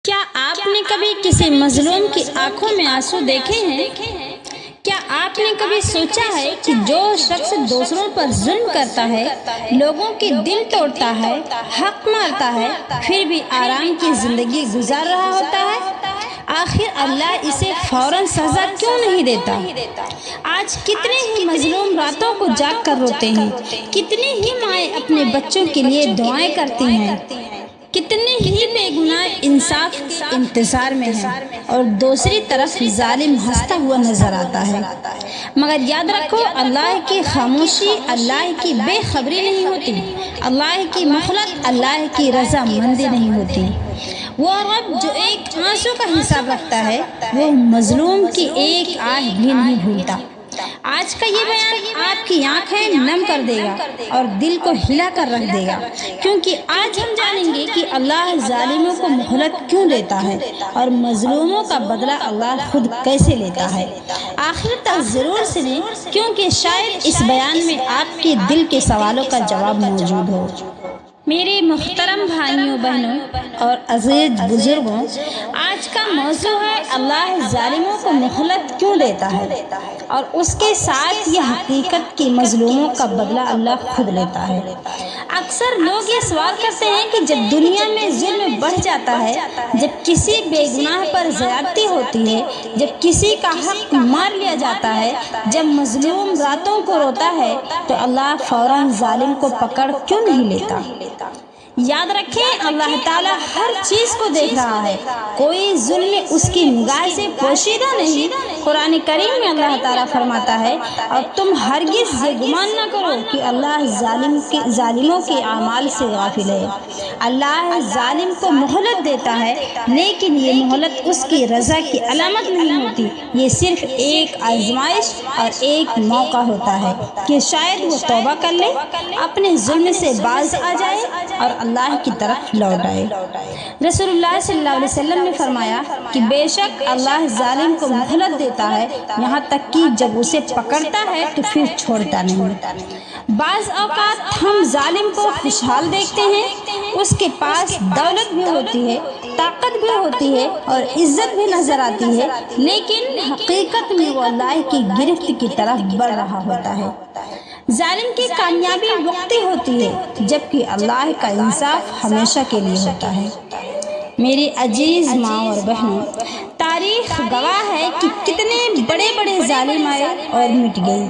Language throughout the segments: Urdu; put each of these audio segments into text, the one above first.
کیا آپ نے کبھی کسی مظلوم کی آنکھوں میں آنسو دیکھے ہیں؟ کیا آپ نے کبھی سوچا ہے کہ جو شخص دوسروں پر ظلم کرتا ہے، لوگوں کے دل توڑتا ہے، حق مارتا ہے، پھر بھی آرام کی زندگی گزار رہا ہوتا ہے، آخر اللہ اسے فوراً سزا کیوں نہیں دیتا؟ آج کتنے ہی مظلوم راتوں کو جاگ کر روتے ہیں، کتنی ہی مائیں اپنے بچوں کے لیے دعائیں کرتی ہیں، کتنے ہی بے گناہ انصاف کے انتظار میں ہیں، اور دوسری طرف ظالم ہنستا ہوا نظر آتا ہے۔ مگر یاد رکھو، اللہ کی خاموشی اللہ کی بے خبری نہیں ہوتی، اللہ کی مخلت اللہ کی رضا مندی نہیں ہوتی۔ وہ رب جو ایک آنسو کا حساب رکھتا ہے، وہ مظلوم کی ایک آہ بھی نہیں بھولتا۔ آج کا یہ بیان آپ کی آنکھیں نم کر دے گا اور دل کو ہلا کر رکھ دے گا، کیونکہ آج ہم جانیں گے کہ اللہ ظالموں کو مہلت کیوں دیتا ہے اور مظلوموں کا بدلہ اللہ خود کیسے لیتا ہے۔ آخر تک ضرور سنیں، کیونکہ شاید اس بیان میں آپ کے دل کے سوالوں کا جواب موجود ہو۔ میرے محترم بھائیوں بہنوں اور عزیز بزرگوں، آج کا موضوع ہے اللہ ظالموں کو مہلت کیوں دیتا ہے، اور اس کے ساتھ یہ حقیقت کہ مظلوموں کا بدلہ اللہ خود لیتا ہے۔ اکثر لوگ یہ سوال کرتے ہیں کہ جب دنیا میں ظلم بڑھ جاتا ہے، جب کسی بے گناہ پر زیادتی ہوتی ہے، جب کسی کا حق مار لیا جاتا ہے، جب مظلوم راتوں کو روتا ہے، تو اللہ فوراً ظالم کو پکڑ کیوں نہیں لیتا؟ یاد رکھیں، اللہ تعالیٰ ہر چیز کو دیکھ رہا ہے، کوئی ظلم اس کی نگاہ سے پوشیدہ نہیں۔ قرآن کریم میں اللہ تعالیٰ فرماتا ہے، اور تم ہرگز یہ گمان نہ کرو کہ اللہ ظالموں کے اعمال سے غافل ہے۔ اللہ ظالم کو مہلت دیتا ہے، لیکن یہ مہلت اس کی رضا کی علامت نہیں ہوتی، یہ صرف ایک آزمائش اور ایک موقع ہوتا ہے کہ شاید وہ توبہ کر لے، اپنے ظلم سے باز آ جائے اور اللہ کی طرف لوٹ آئے۔ رسول اللہ صلی اللہ علیہ وسلم نے فرمایا کہ بے شک اللہ ظالم کو مہلت دیتا ہے، یہاں تک کہ جب اسے پکڑتا ہے تو پھر چھوڑتا نہیں۔ بعض اوقات ہم ظالم کو خوشحال دیکھتے ہیں، اس کے پاس دولت بھی ہوتی ہے، طاقت بھی ہوتی ہے اور عزت بھی نظر آتی ہے، لیکن حقیقت میں وہ اللہ کی گرفت کی طرف بڑھ رہا ہوتا ہے۔ ظالم کی کامیابی وقتی ہوتی ہے، جبکہ اللہ کا انصاف ہمیشہ کے لیے ہوتا ہے۔ میری عزیز ماں اور بہنوں، تاریخ گواہ ہے کہ کتنے بڑے بڑے ظالم آئے اور مٹ گئے۔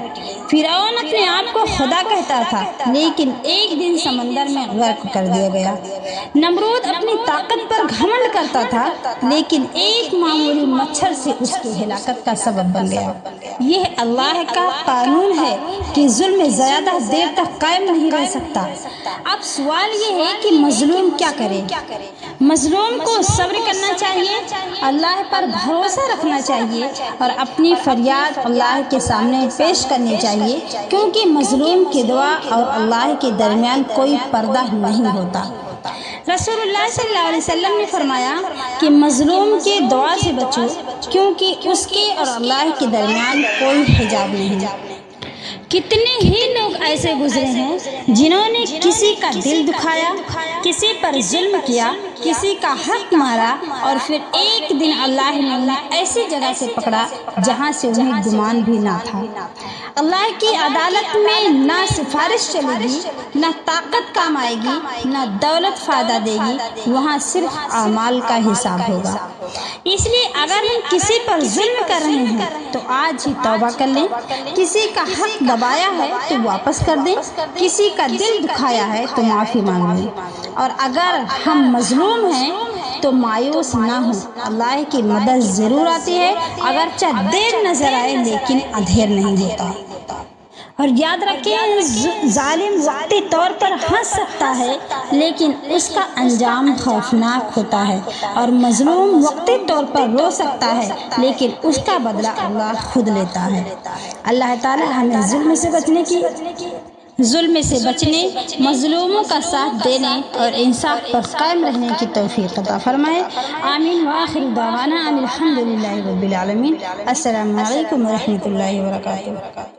فرعون اپنے آپ کو خدا کہتا تھا، لیکن ایک دن سمندر میں غرق کر دیا گیا۔ نمرود اپنی طاقت پر گھمنڈ کرتا تھا، لیکن ایک معمولی مچھر سے اس کی ہلاکت کا سبب بن گیا۔ یہ اللہ کا قانون ہے کہ ظلم زیادہ دیر تک قائم نہیں رہ سکتا۔ اب سوال یہ ہے کہ مظلوم کیا کرے؟ مظلوم کو صبر کرنا چاہیے، اللہ پر بھروسہ رکھنا چاہیے اور اپنی فریاد اللہ کے سامنے پیش کرنی چاہیے، کیونکہ مظلوم کی دعا اور اللہ کے درمیان کوئی پردہ نہیں ہوتا۔ رسول اللہ صلی اللہ علیہ وسلم نے فرمایا کہ مظلوم کی دعا سے بچو، کیونکہ اس کے اور اللہ کے درمیان کوئی حجاب نہیں۔ کتنے ہی لوگ ایسے گزرے ہیں جنہوں نے کسی کا دل دکھایا، کسی پر ظلم کیا، کسی کا حق مارا، اور پھر ایک دن اللہ نے انہیں ایسی جگہ سے پکڑا جہاں سے انہیں گمان بھی نہ تھا۔ اللہ کی عدالت میں نہ سفارش چلے گی، نہ طاقت کام آئے گی، نہ دولت فائدہ دے گی، وہاں صرف اعمال کا حساب ہوگا۔ اس لیے اگر ہم کسی پر ظلم کر رہے ہیں تو آج ہی توبہ کر لیں، کسی کا حق دبایا ہے تو واپس کر دیں، کسی کا دل دکھایا ہے تو معافی مانگ لیں، اور اگر ہم مظلوم ہیں تو مایوس نہ ہوں، اللہ کی مدد ضرور آتی ہے، اگرچہ دیر نظر آئے لیکن اندھیر نہیں ہوتا۔ اور یاد رکھیں، ظالم وقتی طور پر ہنس سکتا ہے، لیکن اس کا انجام خوفناک ہوتا ہے، اور مظلوم وقتی طور پر رو سکتا ہے، لیکن اس کا بدلہ اللہ خود لیتا ہے۔ اللہ تعالی ہمیں ظلم سے بچنے، مظلوموں کا ساتھ دینے اور انصاف پر قائم رہنے کی توفیق عطا فرمائے۔ آمین وآخر دعوانا الحمدللہ رب العالمین۔ السلام علیکم ورحمۃ اللہ وبرکاتہ۔